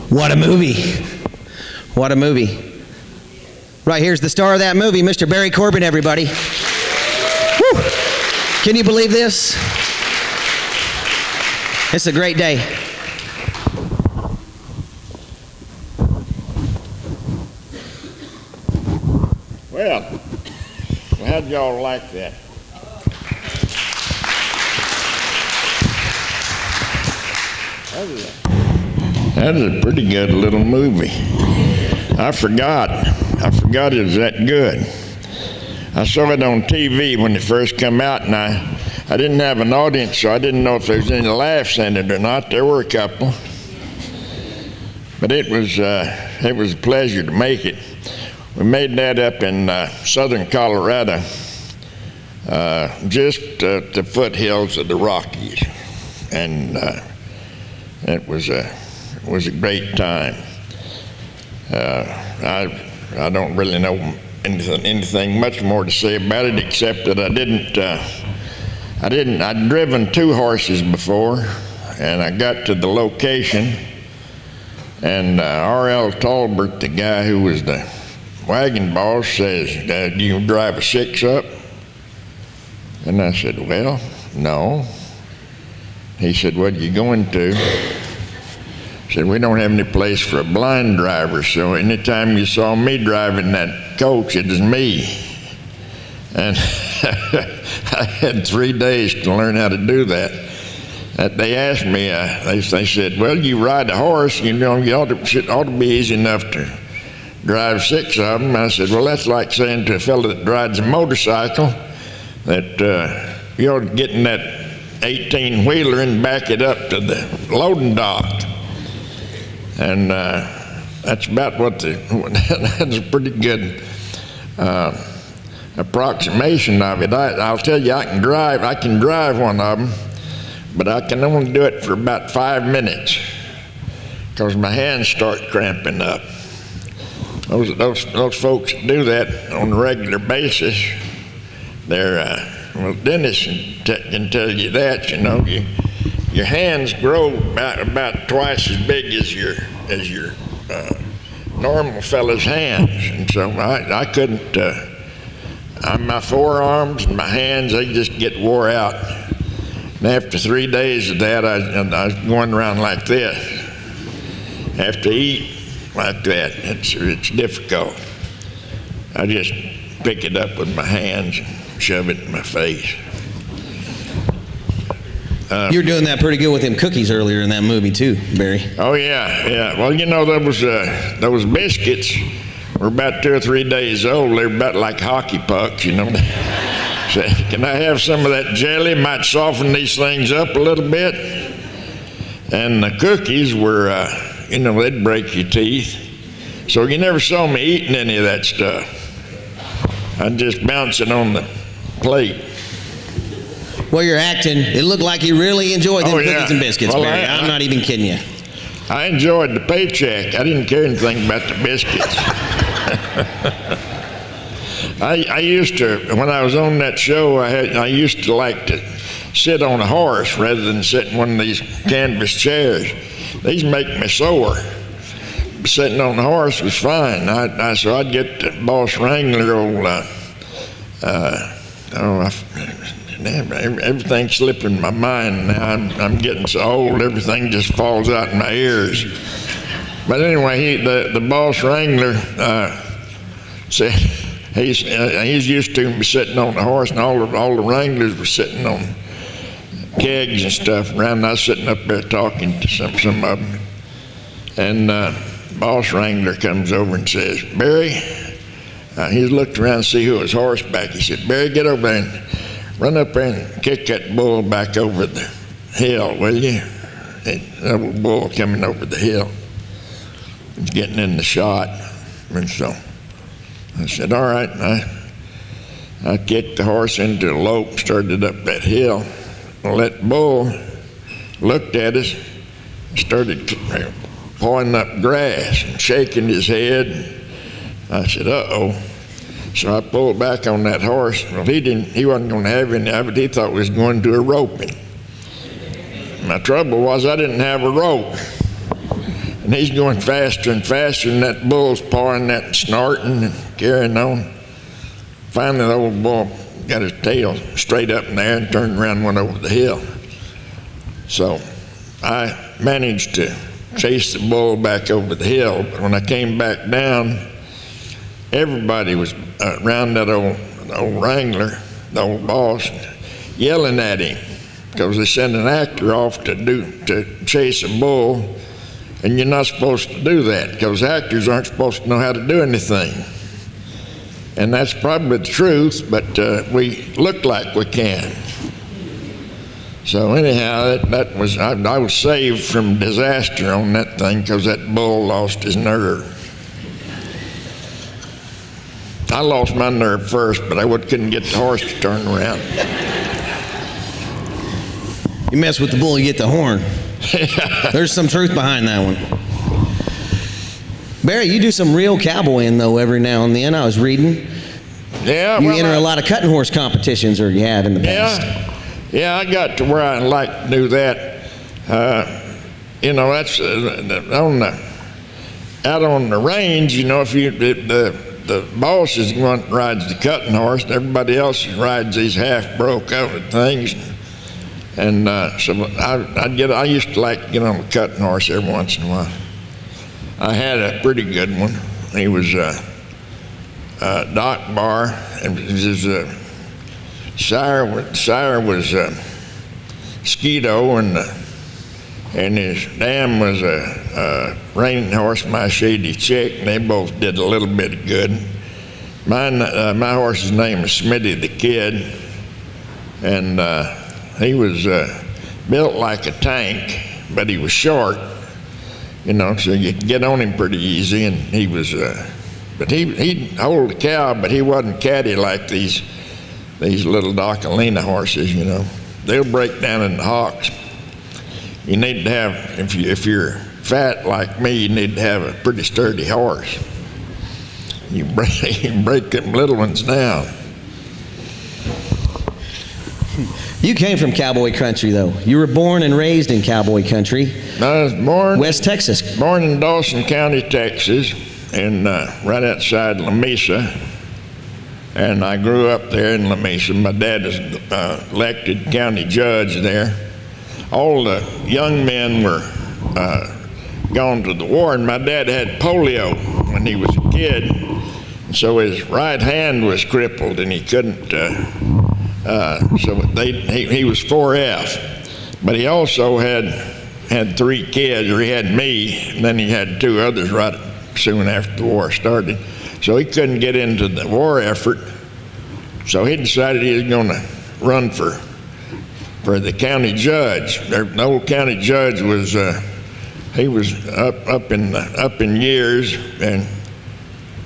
What a movie. What a movie. Right here's the star of that movie, Mr. Barry Corbin, everybody. Whew. Can you believe this? It's a great day. Well, how'd y'all like that? That is a pretty good little movie. I forgot it was that good. I saw it on TV when it first came out, and I didn't have an audience, so I didn't know if there was any laughs in it or not. There were a couple. But it was a pleasure to make it. We made that up in southern Colorado, just at the foothills of the Rockies, and it was a great time. I don't really know anything much more to say about it, except that I'd driven 2 horses before, and I got to the location, and R.L. Talbert, the guy who was the wagon boss, says, "Do you drive a 6-up?" And I said, "Well, no." He said, "What are you going to?" I said, "We don't have any place for a blind driver, so anytime you saw me driving that coach, it was me." And I had 3 days to learn how to do that. They asked me, they said, "Well, you ride a horse, you know, it ought to be easy enough to drive 6 of them." I said, "Well, that's like saying to a fellow that rides a motorcycle that you ought to get in that 18-wheeler and back it up to the loading dock." And that's about what that's a pretty good approximation of it. I'll tell you, I can drive one of them, but I can only do it for about 5 minutes because my hands start cramping up. Those folks that do that on a regular basis, well, Dennis can tell you that, you know, your hands grow about twice as big as your normal fella's hands, and so I couldn't. My forearms and my hands, they just get wore out. And after 3 days of that, I was going around like this. Have to eat like that. It's difficult. I just pick it up with my hands and shove it in my face. You were doing that pretty good with them cookies earlier in that movie too, Barry. Oh yeah. Well, you know, those biscuits were about 2 or 3 days old. They were about like hockey pucks, you know. Said, "Can I have some of that jelly? Might soften these things up a little bit." And the cookies were, you know, they'd break your teeth. So you never saw me eating any of that stuff. I'd just bounce it on the plate. Well, you're acting. It looked like you really enjoyed them cookies and biscuits, well, Barry. I'm not even kidding you. I enjoyed the paycheck. I didn't care anything about the biscuits. I used to, when I was on that show, I used to like to sit on a horse rather than sit in one of these canvas chairs. These make me sore. Sitting on the horse was fine. So I'd get the Boss Wrangler everything's slipping my mind now. I'm getting so old, everything just falls out in my ears. But anyway, the Boss Wrangler said he's used to me sitting on the horse, and all the wranglers were sitting on kegs and stuff around, and I was sitting up there talking to some of them. And Boss Wrangler comes over and says, "Barry," he looked around to see who was horseback. He said, "Barry, get over there and run up there and kick that bull back over the hill, will you?" That little bull coming over the hill. He's getting in the shot. And so I said, "All right." I kicked the horse into the lope, started up that hill. Well, that bull looked at us, started pawing up grass and shaking his head. I said, "Uh-oh." So I pulled back on that horse. Well, he wasn't going to have any of it. He thought we was going to do a roping. My trouble was I didn't have a rope. And he's going faster and faster, and that bull's pawing that and snorting and carrying on. Finally, the old bull got his tail straight up in there and turned around and went over the hill. So I managed to chase the bull back over the hill, but when I came back down, everybody was around that old wrangler, the old boss, yelling at him because they sent an actor off to chase a bull, and you're not supposed to do that because actors aren't supposed to know how to do anything. And that's probably the truth, but we look like we can. So anyhow, I was saved from disaster on that thing because that bull lost his nerve. I lost my nerve first, but I couldn't get the horse to turn around. You mess with the bull, you get the horn. There's some truth behind that one. Barry, you do some real cowboying, though, every now and then. I was reading. Yeah, you enter a lot of cutting horse competitions, or you have in the past. Yeah, I got to where I like to do that. That's out on the range. If the boss is the one that rides the cutting horse, and everybody else rides these half broke up things. And so I used to like to get on the cutting horse every once in a while. I had a pretty good one. He was Doc Bar, and his sire was Skeeto, and his dam was a reining horse, my Shady Chick, and they both did a little bit of good. My horse's name was Smitty the Kid, and he was built like a tank, but he was short, so you could get on him pretty easy, and he was, but he'd hold the cow, but he wasn't catty like these little Docalina horses, They'll break down in the hocks. You need to have, if you're fat like me, you need to have a pretty sturdy horse. You break them little ones down. You came from cowboy country, though. You were born and raised in cowboy country. I was born West Texas. Born in Dawson County, Texas, and right outside La Mesa. And I grew up there in La Mesa. My dad was elected county judge there. All the young men were gone to the war, and my dad had polio when he was a kid. So his right hand was crippled, and he couldn't. He was 4F, but he also had 3 kids, or he had me, and then he had 2 others right soon after the war started. So he couldn't get into the war effort. So he decided he was going to run for the county judge. The old county judge was he was up in years, and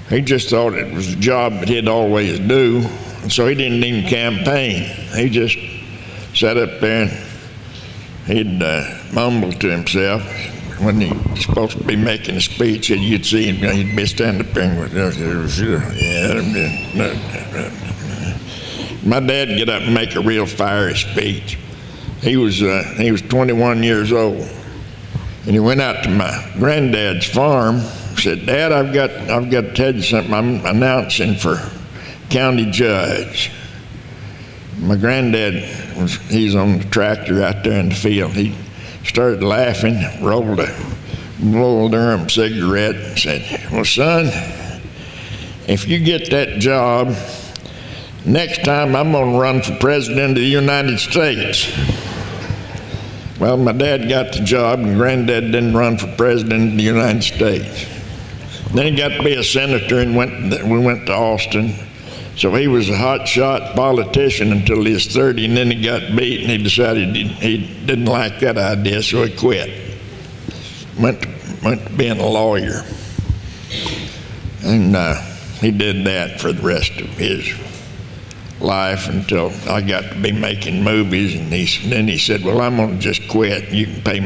he just thought it was a job that he'd always do. And so he didn't even campaign. He just sat up there and he'd mumble to himself. When he was supposed to be making a speech, you'd see him, he'd be standing up there and my dad would get up and make a real fiery speech. He was 21 years old, and he went out to my granddad's farm. Said, "Dad, I've got to tell you something. I'm announcing for county judge." My granddad he's on the tractor out there in the field. He started laughing, rolled a Bull Durham cigarette, and said, "Well, son, if you get that job, next time I'm going to run for president of the United States." Well, my dad got the job, and Granddad didn't run for president of the United States. Then he got to be a senator, and we went to Austin. So he was a hot-shot politician until he was 30, and then he got beat, and he decided he didn't like that idea, so he quit. Went to being a lawyer. And he did that for the rest of his life until I got to be making movies, and then he said, "Well, I'm going to just quit. You can pay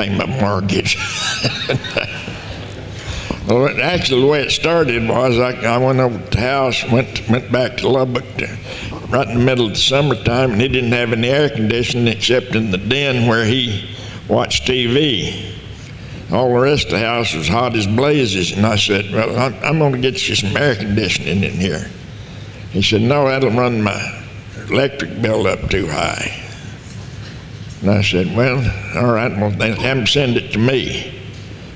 my mortgage." Well, actually, the way it started was I went over to the house, went back to Lubbock right in the middle of the summertime, and he didn't have any air conditioning except in the den where he watched TV. All the rest of the house was hot as blazes. And I said, well, I'm going to get you some air conditioning in here. He said, no, that'll run my electric bill up too high. And I said, well, all right, well, then have him send it to me.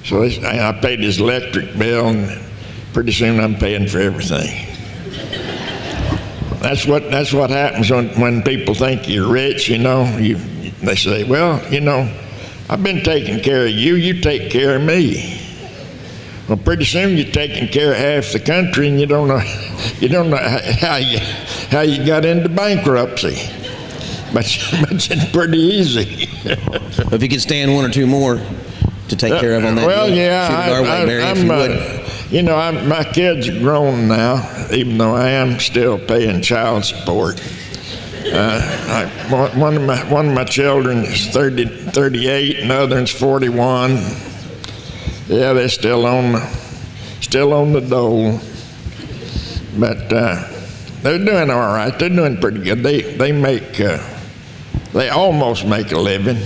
So I paid his electric bill, and pretty soon I'm paying for everything. That's what happens when people think you're rich, you know. They say, well, you know, I've been taking care of you, you take care of me. Well, pretty soon you're taking care of half the country, and you don't know how you got into bankruptcy. But it's pretty easy. If you could stand one or two more to take care of on that. Well, deal, yeah, shoot it our way, Barry, if you would. you know, my kids are grown now, even though I am still paying child support. One of my children is 38, and the other is 41. Yeah, they're still on the dole, but they're doing all right. They're doing pretty good. They almost make a living.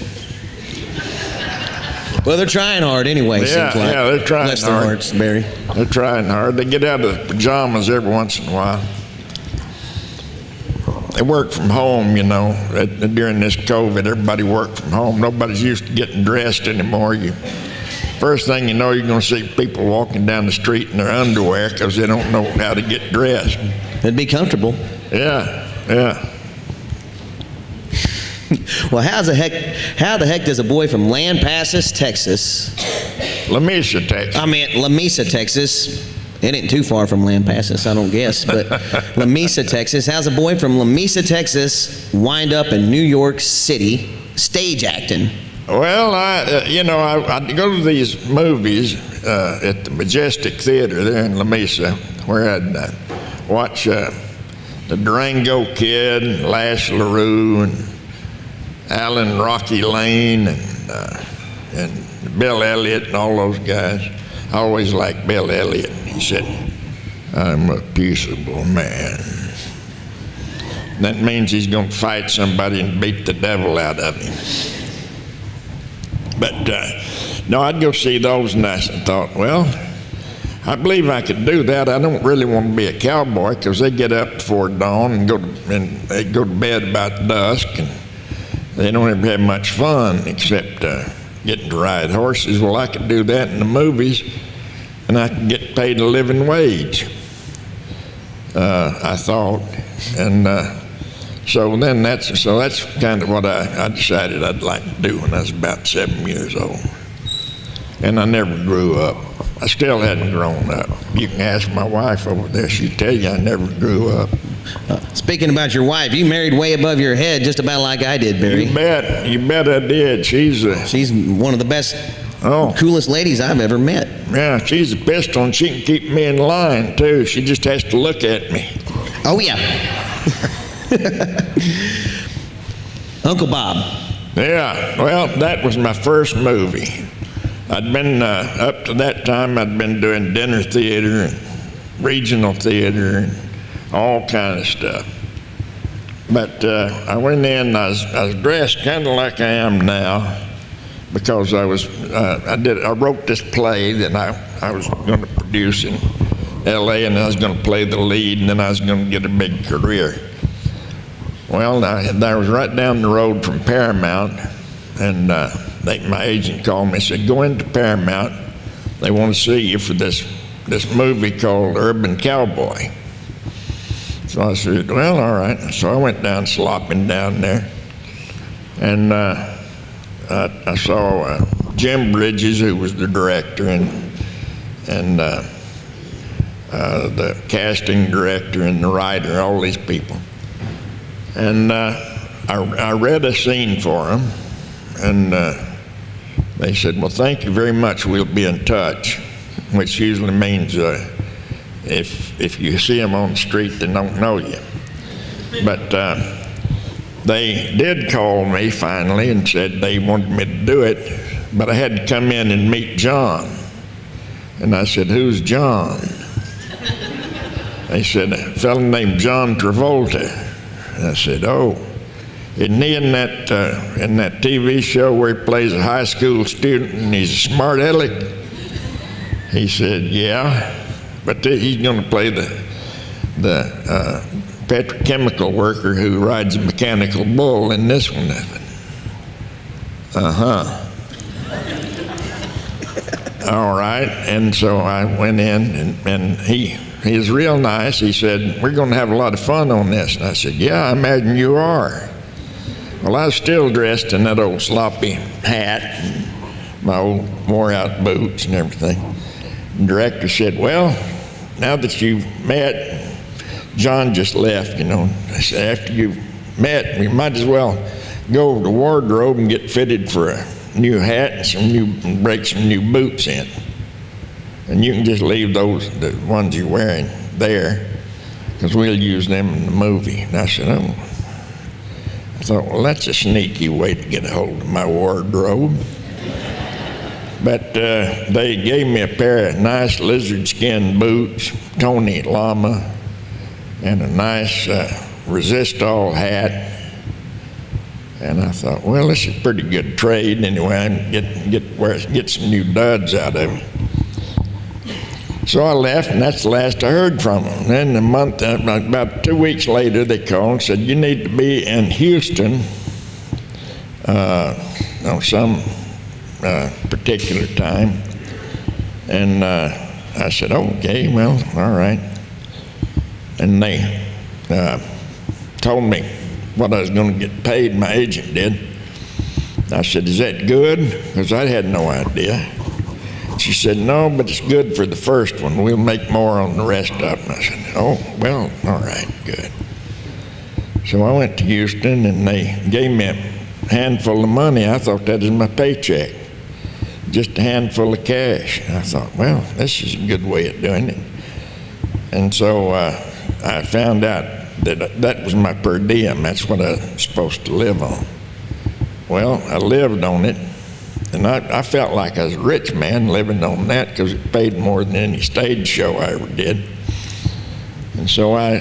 Well, they're trying hard anyway. Yeah, seems like. yeah, they're trying Bless hard. their hearts, Barry. They're trying hard. They get out of the pajamas every once in a while. They work from home, you know. During this COVID, everybody worked from home. Nobody's used to getting dressed anymore. First thing you know, you're going to see people walking down the street in their underwear because they don't know how to get dressed. It'd be comfortable. Yeah. Well, how the heck does a boy from Lampasas, Texas? Lamesa, Texas. It ain't too far from Lampasas, I don't guess, but Lamesa, Texas. How's a boy from Lamesa, Texas wind up in New York City stage acting? Well, I'd go to these movies at the Majestic Theater there in Lamesa, where I'd watch the Durango Kid, Lash LaRue, and Alan Rocky Lane, and Bill Elliott, and all those guys. I always liked Bill Elliott. He said, I'm a peaceable man. That means he's going to fight somebody and beat the devil out of him. But, no, I'd go see those, and I thought, well, I believe I could do that. I don't really want to be a cowboy, because they get up before dawn and they go to bed about dusk, and they don't ever have much fun except getting to ride horses. Well, I could do that in the movies, and I could get paid a living wage, I thought. And so that's kind of what I decided I'd like to do when I was about 7 years old. And I never grew up. I still hadn't grown up. You can ask my wife over there. She'll tell you I never grew up. Speaking about your wife, you married way above your head, just about like I did, Barry. You bet I did. She's one of the best, coolest ladies I've ever met. Yeah, she's a pistol, and she can keep me in line, too. She just has to look at me. Oh, yeah. Uncle Bob. Yeah, well, that was my first movie. I'd been, up to that time, I'd been doing dinner theater and regional theater and all kind of stuff. But I went in, and I was dressed kind of like I am now, because I wrote this play that I was going to produce in L.A., and I was going to play the lead, and then I was going to get a big career. Well, I was right down the road from Paramount, and my agent called me and said, go into Paramount. They want to see you for this movie called Urban Cowboy. So I said, well, all right. So I went down slopping down there, and I saw Jim Bridges, who was the director, and the casting director and the writer, all these people. And I read a scene for them, and they said, well, thank you very much, we'll be in touch, which usually means if you see them on the street, they don't know you. But they did call me finally and said they wanted me to do it, but I had to come in and meet John. And I said, who's John? They said, a fellow named John Travolta. And I said, oh. isn't he in that TV show where he plays a high school student and he's a smart aleck? He said, yeah, but he's going to play the petrochemical worker who rides a mechanical bull in this one. All right, and so I went in, and he was real nice. He said, we're going to have a lot of fun on this. And I said, yeah, I imagine you are. Well, I was still dressed in that old sloppy hat and my old wore-out boots and everything. The director said, well, now that you've met, John just left, you know. I said, after you've met, we might as well go over to the wardrobe and get fitted for a new hat and break some new boots in. And you can just leave the ones you're wearing there, because we'll use them in the movie. And I said, oh. I thought, well, that's a sneaky way to get a hold of my wardrobe. But they gave me a pair of nice lizard skin boots, Tony Llama, and a nice resist-all hat. And I thought, well, this is pretty good trade anyway. I can get some new duds out of it. So I left, and that's the last I heard from them. Then about 2 weeks later, they called and said, you need to be in Houston on some particular time. And I said, okay, well, all right. And they told me what I was going to get paid, my agent did. I said, is that good? Because I had no idea. She said, no, but it's good for the first one. We'll make more on the rest of them. I said, oh, well, all right, good. So I went to Houston, and they gave me a handful of money. I thought that was my paycheck, just a handful of cash. I thought, well, this is a good way of doing it. And so I found out that was my per diem. That's what I was supposed to live on. Well, I lived on it. And I felt like I was a rich man living on that, because it paid more than any stage show I ever did. And so I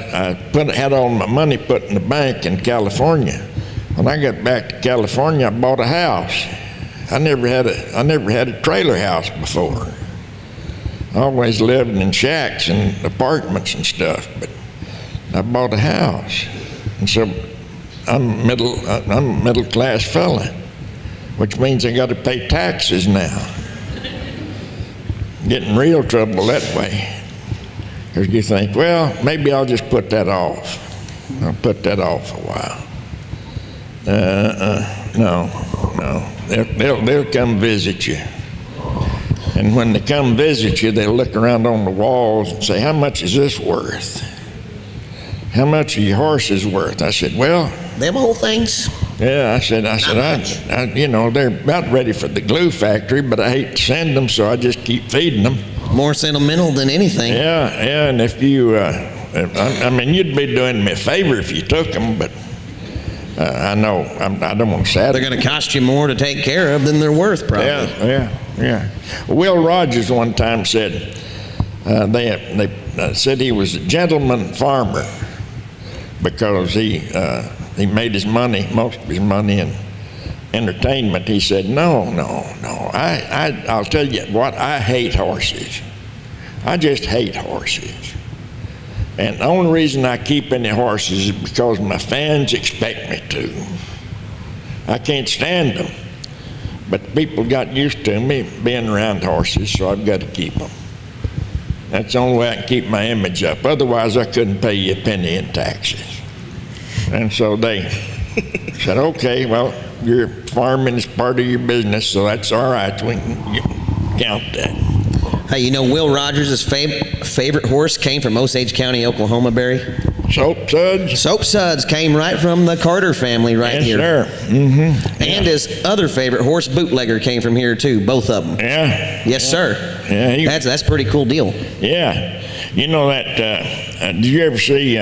had all my money put in the bank in California. When I got back to California, I bought a house. I never had a trailer house before. I always lived in shacks and apartments and stuff, but I bought a house. And so I'm a middle class fella, which means I got to pay taxes now. Get in real trouble that way. Because you think, well, maybe I'll just put that off. I'll put that off a while. No. They'll come visit you. And when they come visit you, they'll look around on the walls and say, how much is this worth? How much are your horses worth? I said, well, Them old things? yeah, I said, you know, they're about ready for the glue factory, but I hate to send them, so I just keep feeding them. More sentimental than anything. Yeah, and if you, I mean, you'd be doing me a favor if you took them, but I know, I don't want to sadden. They're going to cost you more to take care of than they're worth, probably. Yeah. Will Rogers one time said, they said he was a gentleman farmer because he made his money, most of his money in entertainment. He said, no, I'll tell you what, I hate horses. I just hate horses. And the only reason I keep any horses is because my fans expect me to. I can't stand them. But people got used to me being around horses, so I've got to keep them. That's the only way I can keep my image up. Otherwise, I couldn't pay you a penny in taxes. And so they said, okay, well, your farming is part of your business, so that's all right. We can count that. Hey, you know, Will Rogers' favorite horse came from Osage County, Oklahoma, Barry? Soap suds? Soap suds came right from the Carter family right here. Yes, sir. Mm-hmm. And his other favorite horse, Bootlegger, came from here too, both of them. Yeah. Yes, sir. Yeah. That's a pretty cool deal. Yeah. You know that, did you ever see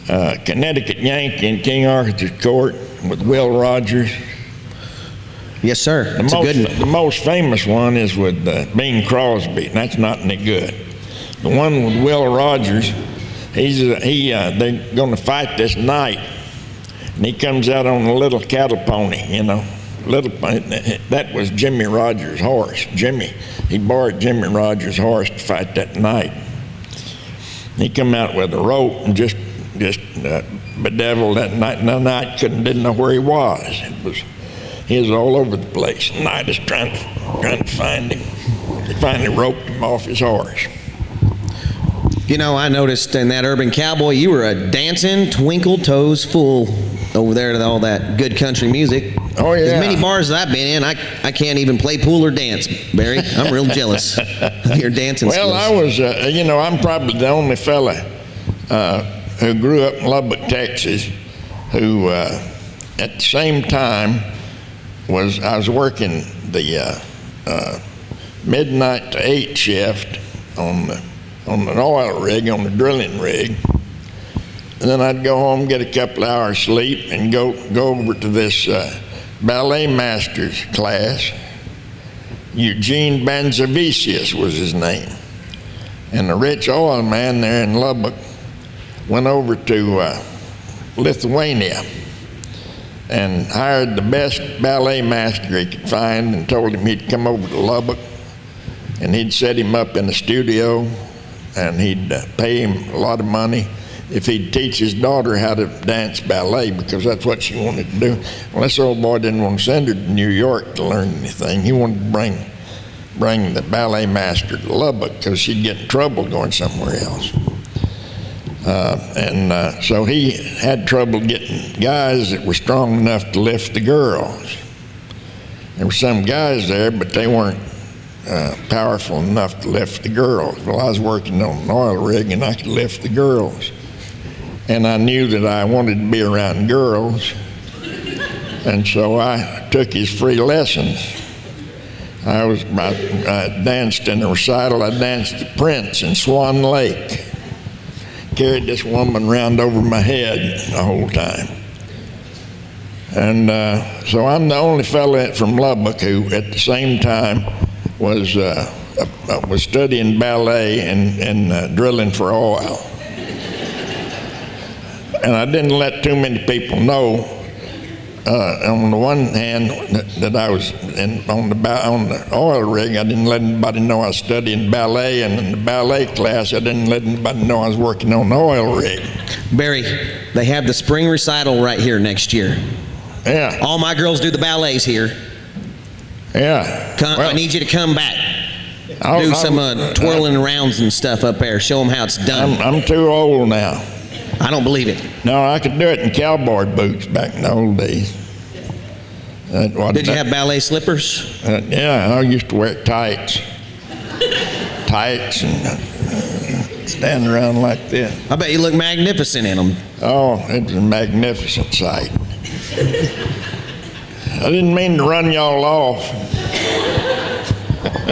Connecticut Yankee in King Arthur's Court with Will Rogers? Yes, sir. It's a good one. The most famous one is with Bing Crosby, and that's not any good. The one with Will Rogers, they're going to fight this night, And he comes out on a little cattle pony, that was Jimmy Rogers' horse. He borrowed Jimmy Rogers' horse to fight that night. He come out with a rope and just bedeviled that night, and that night didn't know where he was. He was all over the place. And I just trying to find him. They finally roped him off his horse. I noticed in that Urban Cowboy, you were a dancing, twinkle toes fool over there to all that good country music. Oh, yeah. As many bars as I've been in, I can't even play pool or dance, Barry. I'm real jealous of your dancing skills. Well, I was, I'm probably the only fella who grew up in Lubbock, Texas, who at the same time I was working the midnight to 8 shift on an oil rig, on the drilling rig. And then I'd go home, get a couple hours sleep, and go over to this ballet master's class. Eugene Banzavicius was his name. And the rich oil man there in Lubbock went over to Lithuania and hired the best ballet master he could find and told him he'd come over to Lubbock and he'd set him up in a studio and he'd pay him a lot of money if he'd teach his daughter how to dance ballet, because that's what she wanted to do. Well, this old boy didn't want to send her to New York to learn anything. He wanted to bring the ballet master to Lubbock because she'd get in trouble going somewhere else. So he had trouble getting guys that were strong enough to lift the girls. There were some guys there, but they weren't powerful enough to lift the girls. Well, I was working on an oil rig and I could lift the girls. And I knew that I wanted to be around girls. And so I took his free lessons. I danced in a recital. I danced the Prince in Swan Lake. Carried this woman around over my head the whole time. And so I'm the only fella from Lubbock who at the same time was studying ballet and drilling for oil. And I didn't let too many people know. On the one hand, that I was on the oil rig, I didn't let anybody know I was studying ballet, and in the ballet class, I didn't let anybody know I was working on the oil rig. Barry, they have the spring recital right here next year. Yeah. All my girls do the ballets here. Yeah. I need you to come back. Do some twirling rounds and stuff up there. Show them how it's done. I'm too old now. I don't believe it. No, I could do it in cowboy boots back in the old days. Did you have ballet slippers? Yeah, I used to wear tights. Tights and stand around like this. I bet you look magnificent in them. Oh, it was a magnificent sight. I didn't mean to run y'all off.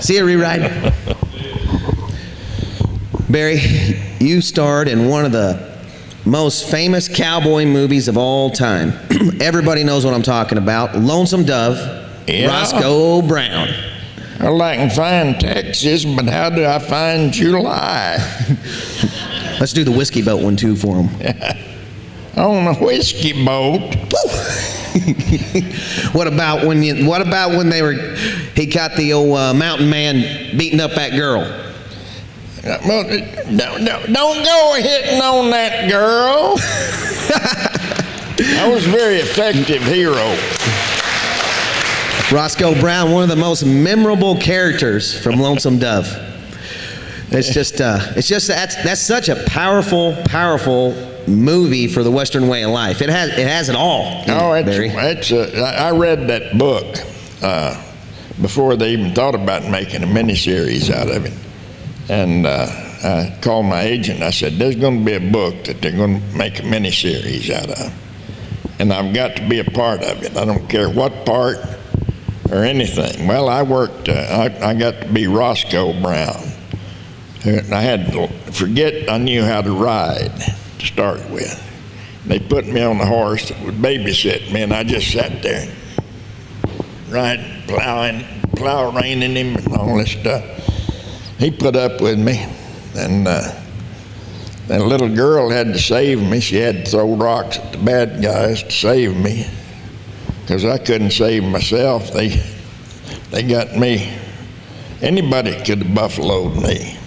See a rewrite? Barry, you starred in one of the most famous cowboy movies of all time. Everybody knows what I'm talking about. Lonesome Dove, yeah. Roscoe Brown. Well, I can find Texas, but how do I find July? Let's do the whiskey boat one too for him. On a whiskey boat. What about when he caught the old mountain man beating up that girl? Well, don't go hitting on that girl. I was a very effective hero. Roscoe Brown, one of the most memorable characters from Lonesome Dove. It's just that's such a powerful movie for the Western way of life. It has it all. Barry. I read that book before they even thought about making a miniseries out of it. And I called my agent. I said, there's going to be a book that they're going to make a miniseries out of. And I've got to be a part of it. I don't care what part or anything. Well, I worked, I got to be Roscoe Brown. And I had to forget I knew how to ride to start with. They put me on the horse that would babysit me, and I just sat there, riding, plow reining him and all this stuff. He put up with me, and And a little girl had to save me. She had to throw rocks at the bad guys to save me, because I couldn't save myself. They got me. Anybody could have buffaloed me.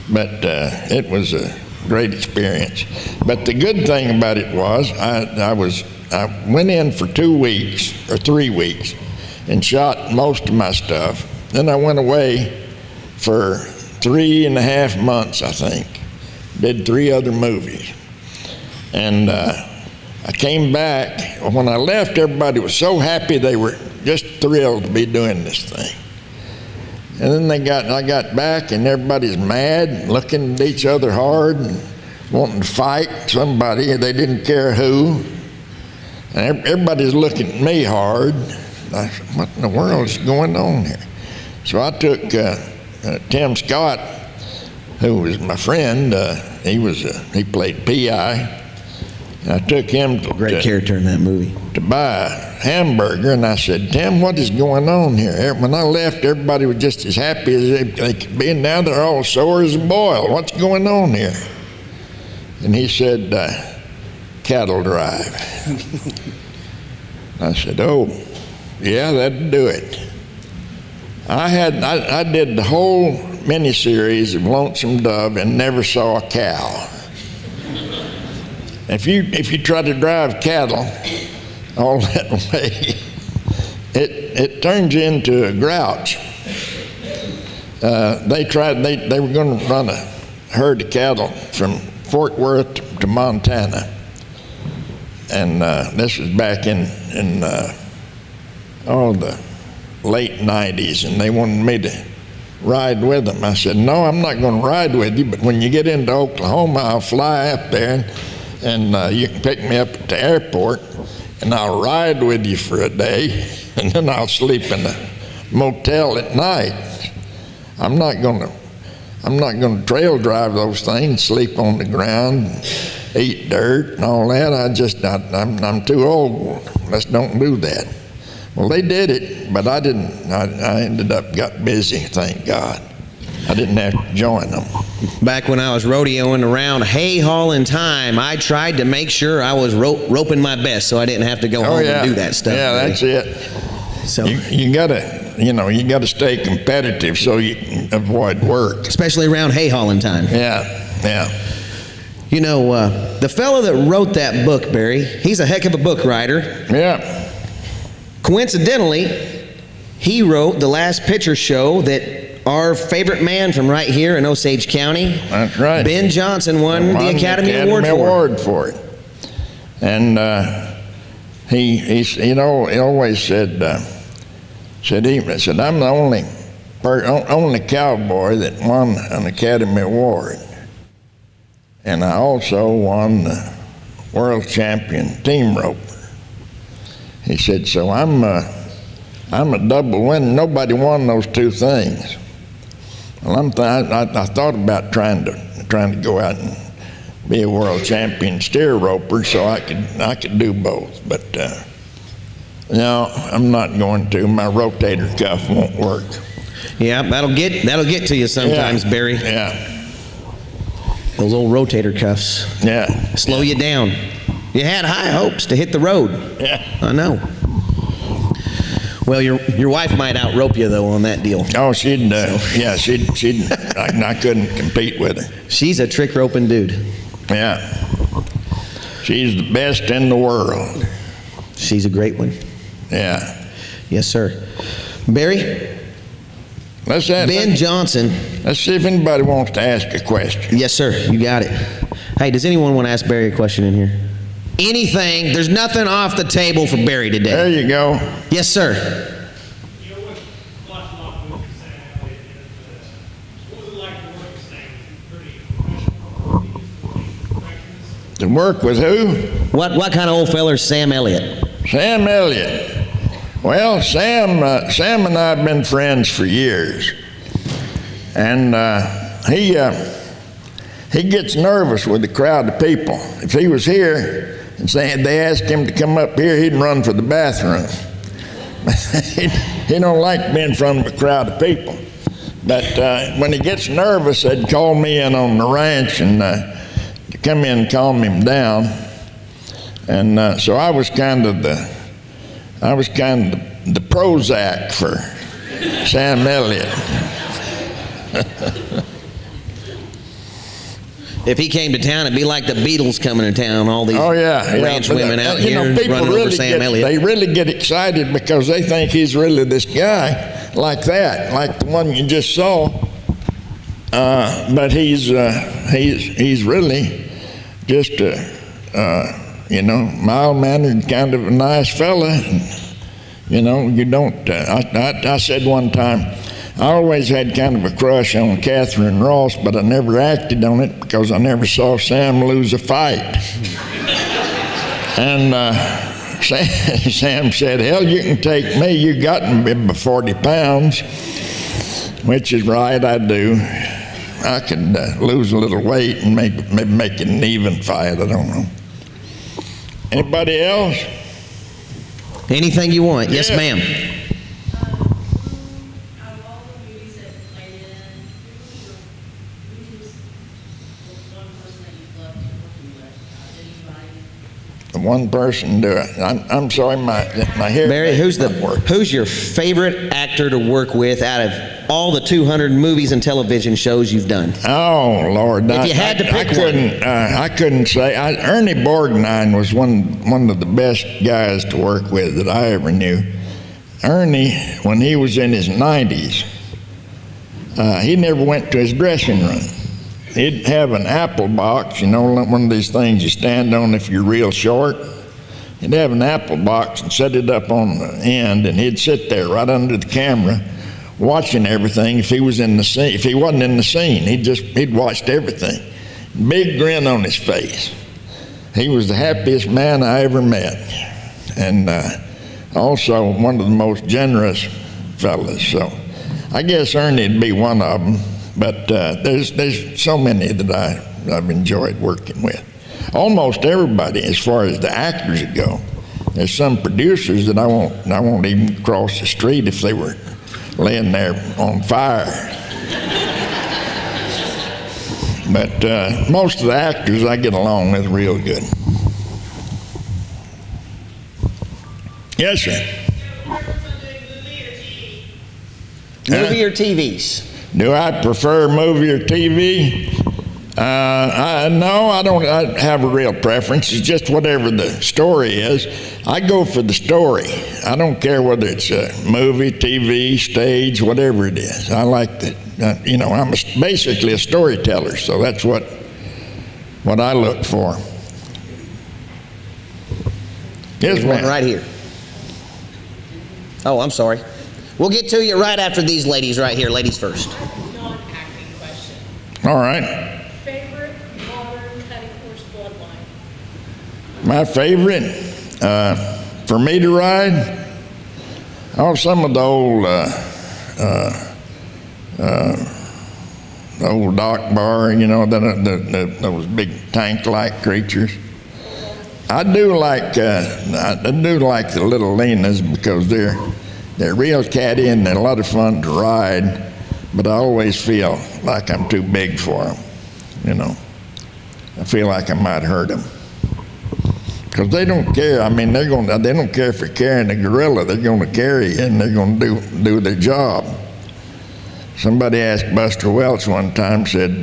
But it was a great experience. But the good thing about it was I went in for 2 weeks or 3 weeks and shot most of my stuff. Then I went away for 3.5 months, I think. Did 3 other movies. And I came back. When I left, everybody was so happy. They were just thrilled to be doing this thing. And then I got back, and everybody's mad, looking at each other hard, and wanting to fight somebody. They didn't care who. And everybody's looking at me hard. I said, what in the world is going on here? So I took Tim Scott, who was my friend. He played P.I. And I took him Great character in that movie. to buy a hamburger, and I said, Tim, what is going on here? When I left, everybody was just as happy as they could be, and now they're all sore as a boil. What's going on here? And he said, cattle drive. I said, oh, yeah, that'd do it. I did the whole miniseries of Lonesome Dove and never saw a cow. If you try to drive cattle all that way, it turns you into a grouch. They were going to run a herd of cattle from Fort Worth to Montana, and this was back in the late 90s, and they wanted me to ride with them. I said, no, I'm not going to ride with you, but when you get into Oklahoma, I'll fly up there, and you can pick me up at the airport, and I'll ride with you for a day, and then I'll sleep in a motel at night. I'm not going to trail drive those things, sleep on the ground, eat dirt and all that. I'm too old. Let's don't do that. Well, they did it, but I didn't. I ended up got busy, thank God. I didn't have to join them. Back when I was rodeoing around hay hauling time, I tried to make sure I was roping my best so I didn't have to go home and do that stuff. Yeah, that's it. So you gotta stay competitive so you can avoid work. Especially around hay hauling time. Yeah. You know, the fellow that wrote that book, Barry, he's a heck of a book writer. Yeah. Coincidentally, he wrote The Last Picture Show that our favorite man from right here in Osage County, that's right, Ben Johnson, won the Academy Award for it. And he always said I'm the only cowboy that won an Academy Award, and I also won the world champion team roper. He said, so I'm a double winner. Nobody won those two things. Well, I thought about trying to go out and be a world champion steer roper so I could do both, but no, I'm not going to. My rotator cuff won't work. Yeah, that'll get to you sometimes, Yeah. Barry. Yeah. Those old rotator cuffs. Yeah. Slow you down. You had high hopes to hit the road. Yeah. I know. Well, your wife might out-rope you, though, on that deal. Oh, she'd I couldn't compete with her. She's a trick-roping dude. Yeah. She's the best in the world. She's a great one. Yeah. Yes, sir. Barry? Ben Johnson. Let's see if anybody wants to ask a question. Yes, sir. You got it. Hey, does anyone want to ask Barry a question in here? Anything. There's nothing off the table for Barry today. There you go. Yes, sir. You know what? Watching off with Sam Elliott. What was it like to work with Sam? Pretty professional. To work with who? What kind of old feller's Sam Elliott? Sam Elliott. Well, Sam and I have been friends for years, and he gets nervous with a crowd of people. If he was here and they asked him to come up here, he'd run for the bathroom. He don't like being in front of a crowd of people. But when he gets nervous, they'd call me in on the ranch and to come in and calm him down. And so I was kind of the Prozac for Sam Elliott. If he came to town, it'd be like the Beatles coming to town. All these ranch women out here people running really over Sam Elliott. They really get excited because they think he's really this guy like that, like the one you just saw. But he's really just mild-mannered, kind of a nice fella. You don't. I said one time, I always had kind of a crush on Catherine Ross, but I never acted on it because I never saw Sam lose a fight. And Sam said, "Hell, you can take me. You got me by 40 pounds," which is right. I do. I could lose a little weight and maybe make it an even fight. I don't know. Anybody else? Anything you want. Yes, Yeah. ma'am. One person do it. I'm sorry, my hair. Barry, who's your favorite actor to work with out of all the 200 movies and television shows you've done? Oh Lord! If you had to pick one. I couldn't say. Ernie Borgnine was one of the best guys to work with that I ever knew. Ernie, when he was in his 90s, he never went to his dressing room. He'd have an apple box, one of these things you stand on if you're real short. He'd have an apple box and set it up on the end, and he'd sit there right under the camera, watching everything. If he was in the scene, if he wasn't in the scene, he'd watched everything. Big grin on his face. He was the happiest man I ever met, and also one of the most generous fellas. So I guess Ernie'd be one of them. But there's so many that I've enjoyed working with. Almost everybody, as far as the actors go. There's some producers that I won't even cross the street if they were laying there on fire. But most of the actors I get along with real good. Yes, sir. Movie or TVs? Do I prefer movie or TV? No, I don't have a real preference. It's just whatever the story is. I go for the story. I don't care whether it's a movie, TV, stage, whatever it is. I like that. I'm basically a storyteller, so that's what I look for. Yes, One ma'am. right here. Oh, I'm sorry. We'll get to you right after these ladies right here. Ladies first. Non-acting question. All right. Favorite modern cutting horse bloodline? My favorite for me to ride? Oh, some of the old dock bar, those big tank-like creatures. I do like the little Lenas because they're real catty and they're a lot of fun to ride, but I always feel like I'm too big for them, I feel like I might hurt them. Because they don't care. I mean, they don't care if you're carrying a gorilla. They're going to carry you and they're going to do their job. Somebody asked Buster Welch one time, said,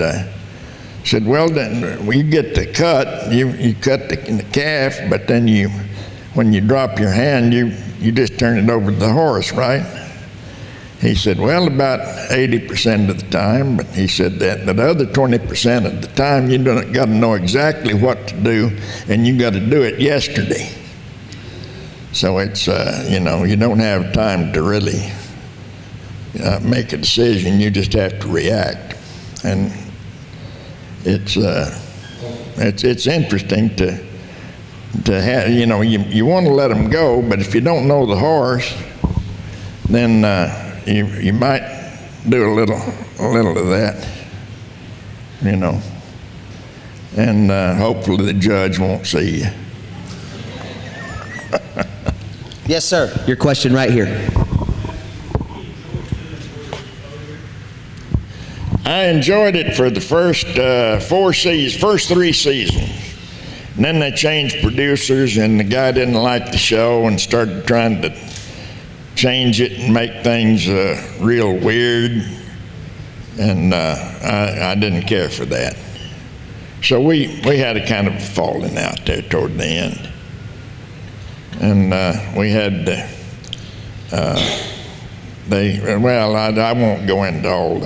well, then when you get the cut, you cut the calf, but then when you drop your hand, you just turn it over to the horse, right? He said, well, about 80% of the time, but he said that the other 20% of the time, you got to know exactly what to do, and you got to do it yesterday. So it's, you don't have time to really make a decision. You just have to react, and it's interesting to have, you want to let them go, but if you don't know the horse, then you might do a little of that, and hopefully the judge won't see you. Yes, sir. Your question right here. I enjoyed it for the first first 3 seasons. And then they changed producers, and the guy didn't like the show and started trying to change it and make things real weird. And I didn't care for that. So we had a kind of falling out there toward the end. And we had, I won't go into all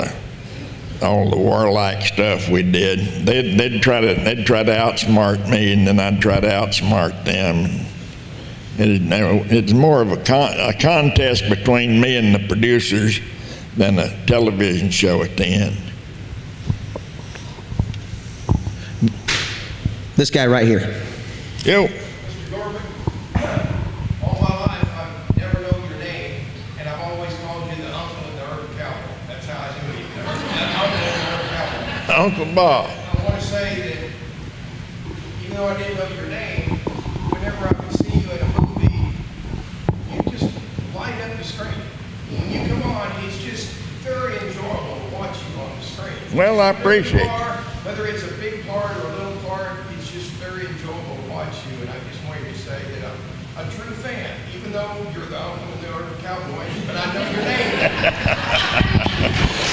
the warlike stuff we did. They'd try to outsmart me, and then I'd try to outsmart them. It's more of a contest between me and the producers than a television show at the end. This guy right here. Yo. Mr. Corbin, all my life I've never known your name, and I've always called you the uncle of the urban cowboy. That's how I knew you. Uncle of the urban cowboy. Uncle Bob. I want to say that even though I didn't know your name, whenever I would see you in a movie, you just light up the screen. When you come on, it's just very enjoyable to watch you on the screen. Well, I appreciate it. Whether it's a big part or a little part, it's just very enjoyable to watch you. And I just wanted to say that I'm a true fan, even though you're the uncle of the urban cowboy, but I know your name.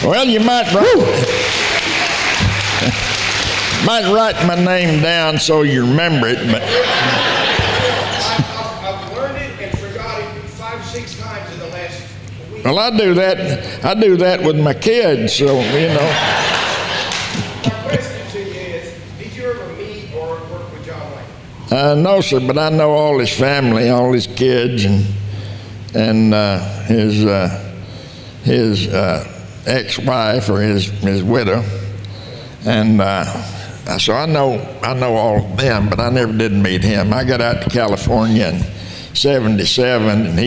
Well, you might write my name down so you remember it, but I've learned it and forgot it 5-6 times in the last week. well, I do that with my kids, so you know. My question to you is, did you ever meet or work with John Wayne? No, sir, but I know all his family, all his kids, and his ex-wife or his widow, and so I know all of them, but I never did meet him. I got out to California in '77, and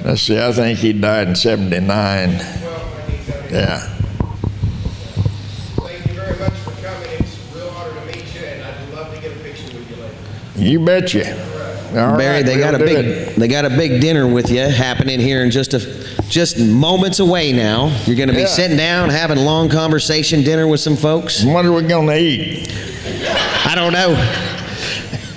I think he died in '79. Yeah. Thank you very much for coming. It's a real honor to meet you, and I'd love to get a picture with you later. You betcha. All Barry, right, they got a we'll do big it. they got a big dinner with you happening here in just moments away now. You're going to be Yeah. sitting down, having a long conversation, dinner with some folks. What are we gonna eat? I don't know.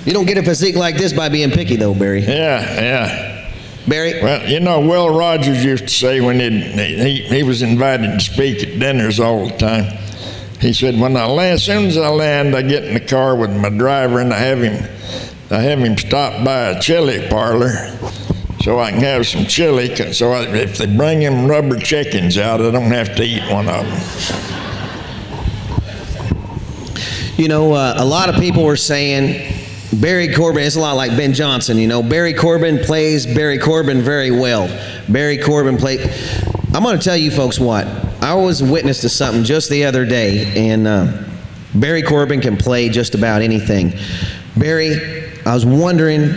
You don't get a physique like this by being picky, though, Barry. Yeah. Barry, Well, you know, Will Rogers used to say when he was invited to speak at dinners all the time, he said, as soon as I land, I get in the car with my driver and I have him stop by a chili parlor so I can have some chili. If they bring him rubber chickens out, I don't have to eat one of them. you know, a lot of people were saying Barry Corbin, it's a lot like Ben Johnson, you know. Barry Corbin plays Barry Corbin very well. Barry Corbin I'm going to tell you folks what. I was witness to something just the other day, and Barry Corbin can play just about anything. Barry, I was wondering,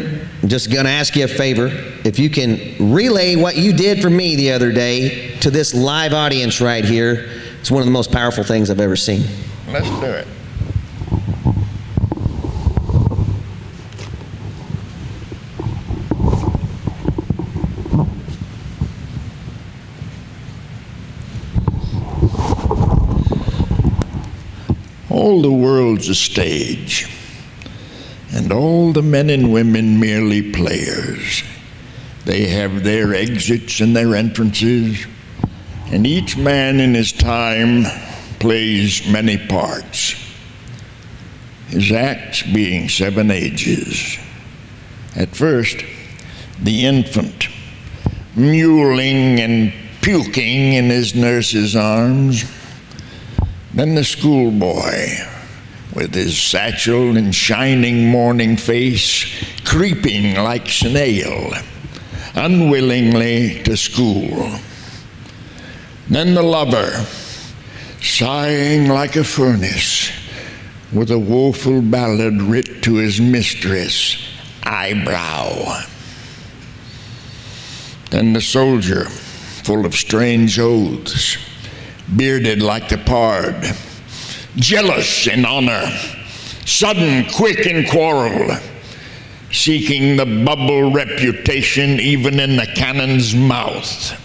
I'm just going to ask you a favor, if you can relay what you did for me the other day to this live audience right here. It's one of the most powerful things I've ever seen. Let's do it. All the world's a stage, and all the men and women merely players. They have their exits and their entrances, and each man in his time plays many parts, his acts being 7 ages. At first, the infant, mewling and puking in his nurse's arms. Then the schoolboy, with his satchel and shining morning face, creeping like snail, unwillingly to school. Then the lover, sighing like a furnace, with a woeful ballad writ to his mistress, eyebrow. Then the soldier, full of strange oaths, bearded like the pard, jealous in honor, sudden, quick in quarrel, seeking the bubble reputation even in the cannon's mouth.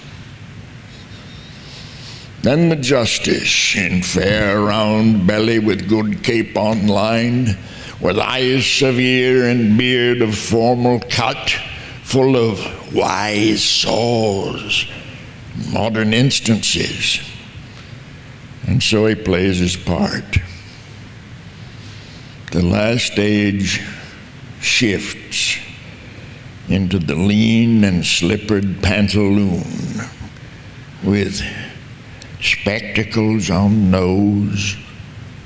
Then the justice, in fair round belly with good capon lined, with eyes severe and beard of formal cut, full of wise saws, modern instances. And so he plays his part. The last age shifts into the lean and slippered pantaloon with spectacles on nose,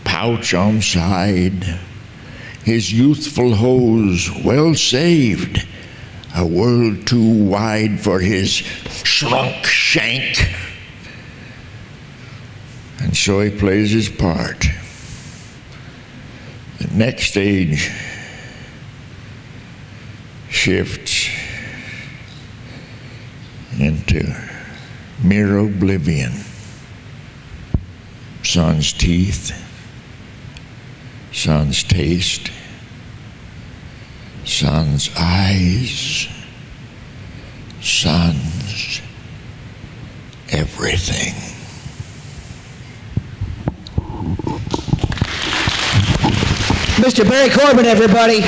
pouch on side, his youthful hose well saved, a world too wide for his shrunk shank. And so he plays his part. The next stage shifts into mere oblivion. Son's teeth, son's taste, son's eyes, son's everything. Mr. Barry Corbin, everybody.